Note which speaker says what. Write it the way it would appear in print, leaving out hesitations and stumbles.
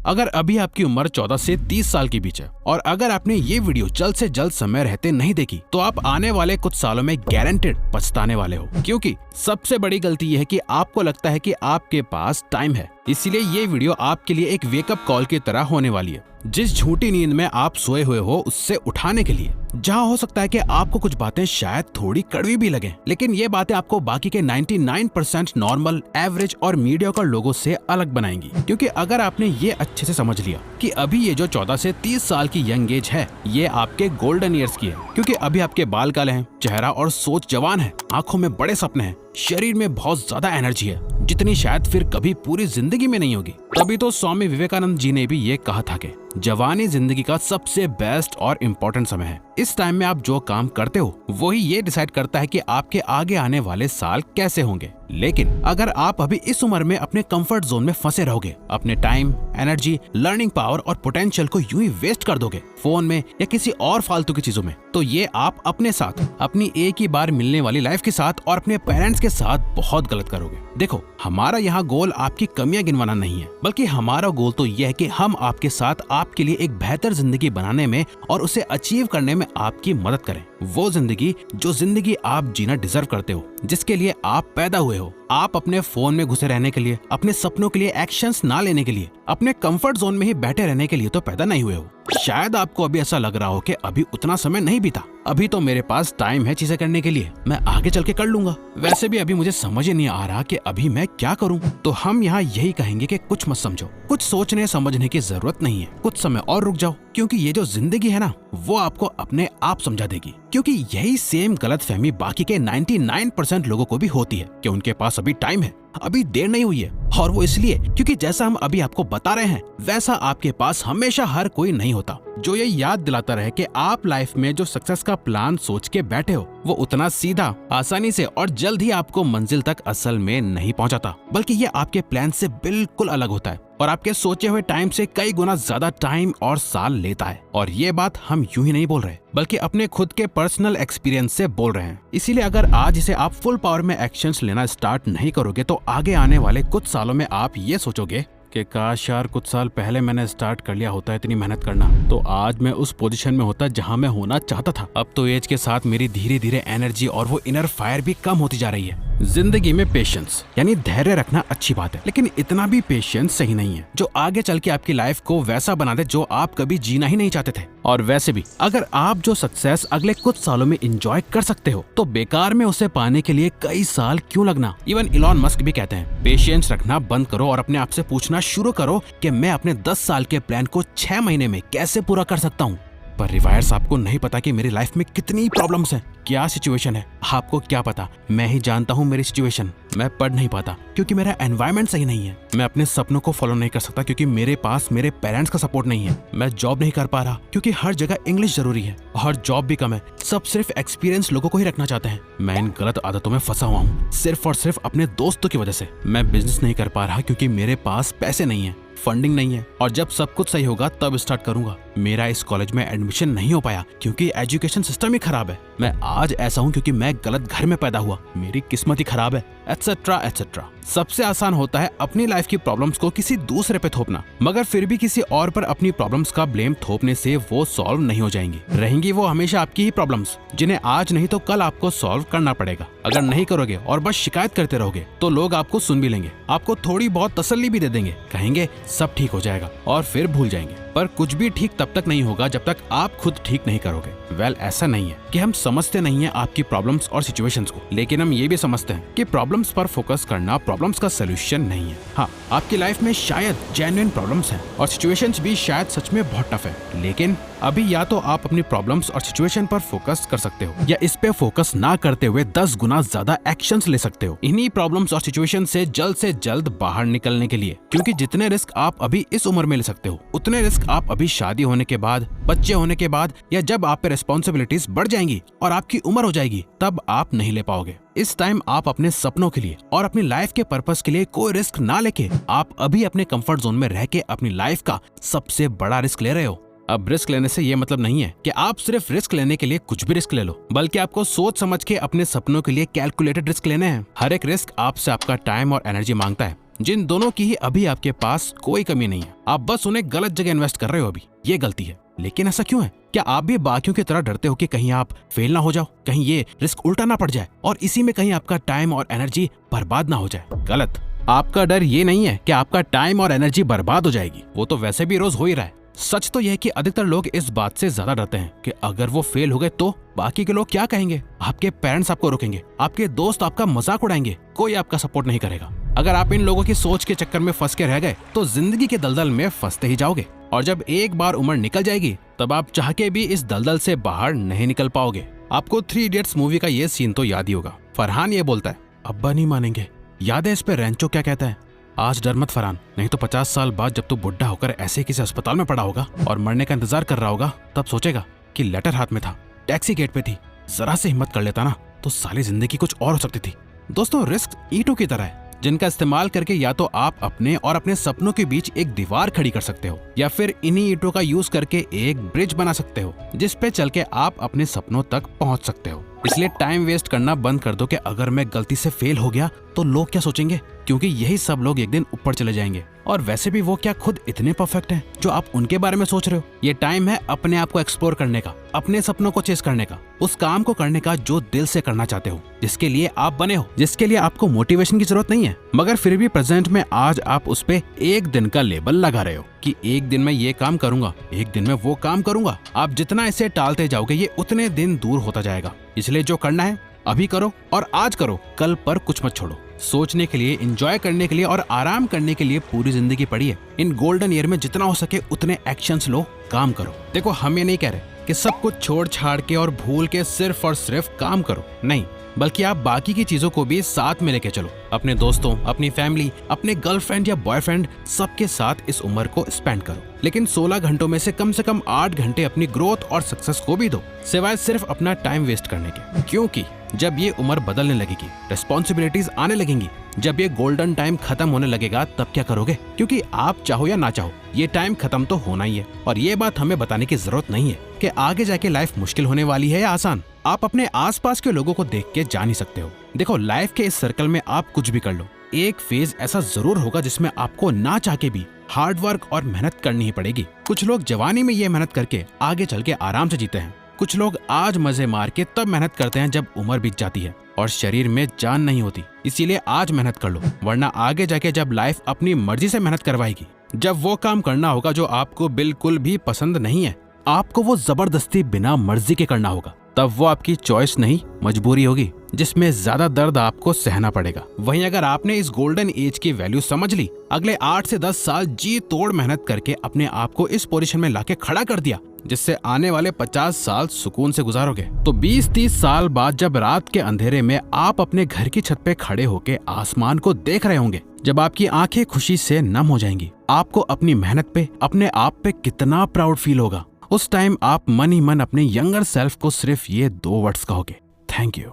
Speaker 1: अगर अभी आपकी उम्र 14 से 30 साल के बीच है और अगर आपने ये वीडियो जल्द से जल्द समय रहते नहीं देखी तो आप आने वाले कुछ सालों में गारंटेड पछताने वाले हो, क्योंकि सबसे बड़ी गलती यह है कि आपको लगता है कि आपके पास टाइम है। इसीलिए ये वीडियो आपके लिए एक वेकअप कॉल की तरह होने वाली है। जिस झूठी नींद में आप सोए हुए हो उससे उठाने के लिए, जहां हो सकता है कि आपको कुछ बातें शायद थोड़ी कड़वी भी लगे, लेकिन ये बातें आपको बाकी के 99% नॉर्मल, एवरेज और मीडियोकर लोगों से अलग बनाएंगी। क्योंकि अगर आपने ये अच्छे से समझ लिया कि अभी ये जो 14 से 30 साल की यंग एज है, ये आपके गोल्डन ईयर्स की है, क्योंकि अभी आपके बाल काले हैं, चेहरा और सोच जवान है, आंखों में बड़े सपने हैं, शरीर में बहुत ज्यादा एनर्जी है, जितनी शायद फिर कभी पूरी जिंदगी में नहीं होगी। तभी तो स्वामी विवेकानंद जी ने भी ये कहा था कि जवानी जिंदगी का सबसे बेस्ट और इम्पोर्टेंट समय है। इस टाइम में आप जो काम करते हो वही ये डिसाइड करता है कि आपके आगे आने वाले साल कैसे होंगे। लेकिन अगर आप अभी इस उम्र में अपने कंफर्ट जोन में फंसे रहोगे, अपने टाइम, एनर्जी, लर्निंग पावर और पोटेंशियल को यूं ही वेस्ट कर दोगे फोन में या किसी और फालतू की चीजों में, तो ये आप अपने साथ, अपनी एक ही बार मिलने वाली लाइफ के साथ और अपने पेरेंट्स के साथ बहुत गलत करोगे। देखो, हमारा यहाँ गोल आपकी कमियां गिनवाना नहीं है, बल्कि हमारा गोल तो यह है कि हम आपके साथ आपके लिए एक बेहतर जिंदगी बनाने में और उसे अचीव करने में आपकी मदद करें। वो जिंदगी जो जिंदगी आप जीना डिजर्व करते हो, जिसके लिए आप पैदा हुए हो। आप अपने फोन में घुसे रहने के लिए, अपने सपनों के लिए एक्शंस ना लेने के लिए, अपने कंफर्ट जोन में ही बैठे रहने के लिए तो पैदा नहीं हुए हो। शायद आपको अभी ऐसा लग रहा हो कि अभी उतना समय नहीं बीता, अभी तो मेरे पास टाइम है चीजें करने के लिए, मैं आगे चल के कर लूंगा। वैसे भी अभी मुझे समझ ही नहीं आ रहा कि अभी मैं क्या करूं। तो हम यहाँ यही कहेंगे कि कुछ मत समझो, कुछ सोचने समझने की जरूरत नहीं है, कुछ समय और रुक जाओ, क्योंकि ये जो जिंदगी है ना, वो आपको अपने आप समझा देगी। क्योंकि यही सेम गलतफहमी बाकी के 99% लोगों को भी होती है कि उनके पास अभी टाइम है, अभी देर नहीं हुई है। और वो इसलिए क्योंकि जैसा हम अभी आपको बता रहे हैं वैसा आपके पास हमेशा हर कोई नहीं होता, जो ये याद दिलाता रहे कि आप लाइफ में जो सक्सेस का प्लान सोच के बैठे हो वो उतना सीधा, आसानी से और जल्द ही आपको मंजिल तक असल में नहीं पहुंचाता, बल्कि ये आपके प्लान से बिल्कुल अलग होता है और आपके सोचे हुए टाइम से कई गुना ज्यादा टाइम और साल लेता है। और ये बात हम यूं ही नहीं बोल रहे, बल्कि अपने खुद के पर्सनल एक्सपीरियंस से बोल रहे हैं। इसीलिए अगर आज इसे आप फुल पावर में एक्शंस लेना स्टार्ट नहीं करोगे तो आगे आने वाले कुछ सालों में आप ये सोचोगे कि काश यार कुछ साल पहले मैंने स्टार्ट कर लिया होता इतनी मेहनत करना, तो आज मैं उस पोजीशन में होता जहां मैं होना चाहता था। अब तो एज के साथ मेरी धीरे धीरे एनर्जी और वो इनर फायर भी कम होती जा रही है। जिंदगी में पेशेंस यानी धैर्य रखना अच्छी बात है, लेकिन इतना भी पेशेंस सही नहीं है जो आगे चल के आपकी लाइफ को वैसा बना दे जो आप कभी जीना ही नहीं चाहते थे। और वैसे भी अगर आप जो सक्सेस अगले कुछ सालों में एंजॉय कर सकते हो तो बेकार में उसे पाने के लिए कई साल क्यों लगना। इवन इलॉन मस्क भी कहते हैं पेशेंस रखना बंद करो और अपने आप से पूछना शुरू करो कि मैं अपने 10 साल के प्लान को 6 महीने में कैसे पूरा कर सकता हूँ। पर रिवायर्स, आपको नहीं पता कि मेरी लाइफ में कितनी प्रॉब्लम्स हैं, क्या सिचुएशन है। आपको क्या पता, मैं ही जानता हूँ मेरी सिचुएशन। मैं पढ़ नहीं पाता क्योंकि मेरा एनवायरनमेंट सही नहीं है, मैं अपने सपनों को फॉलो नहीं कर सकता क्योंकि मेरे पास मेरे पेरेंट्स का सपोर्ट नहीं है, मैं जॉब नहीं कर पा रहा क्योंकि हर जगह इंग्लिश जरूरी है और जॉब भी कम है, सब सिर्फ एक्सपीरियंस लोगों को ही रखना चाहते हैं। मैं इन गलत आदतों में फंसा हुआ हूँ सिर्फ और सिर्फ अपने दोस्तों की वजह से। मैं बिजनेस नहीं कर पा रहा क्योंकि मेरे पास पैसे नहीं है, फंडिंग नहीं है, और जब सब कुछ सही होगा तब स्टार्ट करूंगा। मेरा इस कॉलेज में एडमिशन नहीं हो पाया क्योंकि एजुकेशन सिस्टम ही खराब है। मैं आज ऐसा हूँ क्योंकि मैं गलत घर में पैदा हुआ, मेरी किस्मत ही खराब है, एटसेट्रा एटसेट्रा। सबसे आसान होता है अपनी लाइफ की प्रॉब्लम्स को किसी दूसरे पे थोपना, मगर फिर भी किसी और पर अपनी प्रॉब्लम्स का ब्लेम थोपने से वो सॉल्व नहीं हो जाएंगी। रहेंगी वो हमेशा आपकी ही प्रॉब्लम्स, जिन्हें आज नहीं तो कल आपको सॉल्व करना पड़ेगा। अगर नहीं करोगे और बस शिकायत करते रहोगे तो लोग आपको सुन भी लेंगे, आपको थोड़ी बहुत तसल्ली भी दे देंगे, कहेंगे सब ठीक हो जाएगा और फिर भूल जाएंगे। पर कुछ भी ठीक तब तक नहीं होगा जब तक आप खुद ठीक नहीं करोगे। वेल, ऐसा नहीं है कि हम समझते नहीं है आपकी प्रॉब्लम्स और सिचुएशंस को, लेकिन हम ये भी समझते हैं कि प्रॉब्लम्स पर फोकस करना प्रॉब्लम्स का सोल्यूशन नहीं है। हाँ, आपकी लाइफ में शायद जेन्युइन प्रॉब्लम्स हैं और सिचुएशंस भी शायद सच में बहुत टफ है, लेकिन अभी या तो आप अपनी प्रॉब्लम्स और सिचुएशन पर फोकस कर सकते हो या इस पे फोकस ना करते हुए 10 गुना ज्यादा एक्शंस ले सकते हो इन्हीं प्रॉब्लम्स और सिचुएशन से जल्द बाहर निकलने के लिए। क्योंकि जितने रिस्क आप अभी इस उम्र में ले सकते हो उतने रिस्क आप अभी शादी होने के बाद, बच्चे होने के बाद, या जब आप पे रिस्पॉन्सिबिलिटीज बढ़ जाएंगी और आपकी उम्र हो जाएगी तब आप नहीं ले पाओगे। इस टाइम आप अपने सपनों के लिए और अपनी लाइफ के पर्पस के लिए कोई रिस्क ना लेके आप अभी अपने कंफर्ट जोन में रह के अपनी लाइफ का सबसे बड़ा रिस्क ले रहे हो। अब रिस्क लेने से ये मतलब नहीं है कि आप सिर्फ रिस्क लेने के लिए कुछ भी रिस्क ले लो, बल्कि आपको सोच समझ के अपने सपनों के लिए कैलकुलेटेड रिस्क लेने हैं। हर एक रिस्क आपसे आपका टाइम और एनर्जी मांगता है, जिन दोनों की ही अभी आपके पास कोई कमी नहीं है। आप बस उन्हें गलत जगह इन्वेस्ट कर रहे हो अभी, ये गलती है। लेकिन ऐसा क्यों है? क्या आप भी बाकियों की तरह डरते हो कि कहीं आप फेल ना हो जाओ, कहीं ये रिस्क उल्टा ना पड़ जाए और इसी में कहीं आपका टाइम और एनर्जी बर्बाद ना हो जाए? गलत। आपका डर ये नहीं है कि आपका टाइम और एनर्जी बर्बाद हो जाएगी, वो तो वैसे भी रोज हो ही रहा है। सच तो यह है कि अधिकतर लोग इस बात से ज्यादा डरते हैं कि अगर वो फेल हो गए तो बाकी के लोग क्या कहेंगे। आपके पेरेंट्स आपको रोकेंगे, आपके दोस्त आपका मजाक उड़ाएंगे, कोई आपका सपोर्ट नहीं करेगा। अगर आप इन लोगों की सोच के चक्कर में फंस के रह गए तो जिंदगी के दलदल में फंसते ही जाओगे और जब एक बार उम्र निकल जाएगी तब आप चाह के भी इस दलदल से बाहर नहीं निकल पाओगे। आपको 3 इडियट्स मूवी का ये सीन तो याद ही होगा। फरहान ये बोलता है, अब्बा नहीं मानेंगे। याद है इस पे रेंचो क्या कहता है? आज डर मत फरहान, नहीं तो 50 साल बाद जब तू बुढ़ा होकर ऐसे किसी अस्पताल में पड़ा होगा और मरने का इंतजार कर रहा होगा, तब सोचेगा कि लेटर हाथ में था, टैक्सी गेट पे थी, जरा से हिम्मत कर लेता ना तो सारी जिंदगी कुछ और हो सकती थी। दोस्तों, रिस्क ईंटों की तरह है जिनका इस्तेमाल करके या तो आप अपने और अपने सपनों के बीच एक दीवार खड़ी कर सकते हो या फिर इन्हीं ईंटों का यूज करके एक ब्रिज बना सकते हो जिस पे चल के आप अपने सपनों तक पहुंच सकते हो। इसलिए टाइम वेस्ट करना बंद कर दो कि अगर मैं गलती से फेल हो गया तो लोग क्या सोचेंगे, क्योंकि यही सब लोग एक दिन ऊपर चले जाएंगे और वैसे भी वो क्या खुद इतने परफेक्ट हैं जो आप उनके बारे में सोच रहे हो। ये टाइम है अपने आप को एक्सप्लोर करने का, अपने सपनों को चेस करने का, उस काम को करने का जो दिल से करना चाहते हो, जिसके लिए आप बने हो, जिसके लिए आपको मोटिवेशन की जरूरत नहीं है, मगर फिर भी प्रेजेंट में आज आप उस पे एक दिन का लेबल लगा रहे हो कि एक दिन मैं ये काम करूंगा, एक दिन मैं वो काम करूंगा। आप जितना इसे टालते जाओगे ये उतने दिन दूर होता जाएगा। इसलिए जो करना है अभी करो और आज करो, कल पर कुछ मत छोड़ो। सोचने के लिए, एंजॉय करने के लिए और आराम करने के लिए पूरी जिंदगी पड़ी है। इन गोल्डन ईयर में जितना हो सके उतने एक्शंस लो, काम करो। देखो, हम ये नहीं कह रहे कि सब कुछ छोड़ छाड़ के और भूल के सिर्फ और सिर्फ काम करो, नहीं, बल्कि आप बाकी की चीजों को भी साथ में लेके चलो। अपने दोस्तों, अपनी फैमिली, अपने गर्लफ्रेंड या बॉयफ्रेंड, सबके साथ इस उम्र को स्पेंड करो। लेकिन 16 घंटों में से कम 8 घंटे अपनी ग्रोथ और सक्सेस को भी दो, सिवाय सिर्फ अपना टाइम वेस्ट करने के। क्योंकि जब ये उम्र बदलने लगेगी, रिस्पॉन्सिबिलिटीज आने लगेंगी, जब ये गोल्डन टाइम खत्म होने लगेगा, तब क्या करोगे? क्योंकि आप चाहो या ना चाहो ये टाइम खत्म तो होना ही है। और ये बात हमें बताने की जरूरत नहीं है कि आगे जाके लाइफ मुश्किल होने वाली है या आसान। आप अपने आसपास के लोगों को देख के जान ही सकते हो। देखो, लाइफ के इस सर्कल में आप कुछ भी कर लो, एक फेज ऐसा जरूर होगा जिसमें आपको ना चाह के भी हार्ड वर्क और मेहनत करनी ही पड़ेगी। कुछ लोग जवानी में ये मेहनत करके आगे चल के आराम से जीते हैं, कुछ लोग आज मजे मार के तब मेहनत करते हैं जब उम्र बीत जाती है और शरीर में जान नहीं होती। इसीलिए आज मेहनत कर लो, वरना आगे जाके जब लाइफ अपनी मर्जी से मेहनत करवाएगी, जब वो काम करना होगा जो आपको बिल्कुल भी पसंद नहीं है, आपको वो जबरदस्ती बिना मर्जी के करना होगा, तब वो आपकी चॉइस नहीं मजबूरी होगी, जिसमें ज्यादा दर्द आपको सहना पड़ेगा। वहीं अगर आपने इस गोल्डन एज की वैल्यू समझ ली, अगले 8 से 10 साल जी तोड़ मेहनत करके अपने आप को इस पोजीशन में लाके खड़ा कर दिया जिससे आने वाले 50 साल सुकून से गुजारोगे, तो 20-30 साल बाद जब रात के अंधेरे में आप अपने घर की छत पे खड़े होके आसमान को देख रहे होंगे, जब आपकी आंखें खुशी से नम हो जाएंगी, आपको अपनी मेहनत पे, अपने आप पे कितना प्राउड फील होगा। उस टाइम आप मन ही मन अपने यंगर सेल्फ को सिर्फ ये 2 वर्ड्स कहोगे, थैंक यू।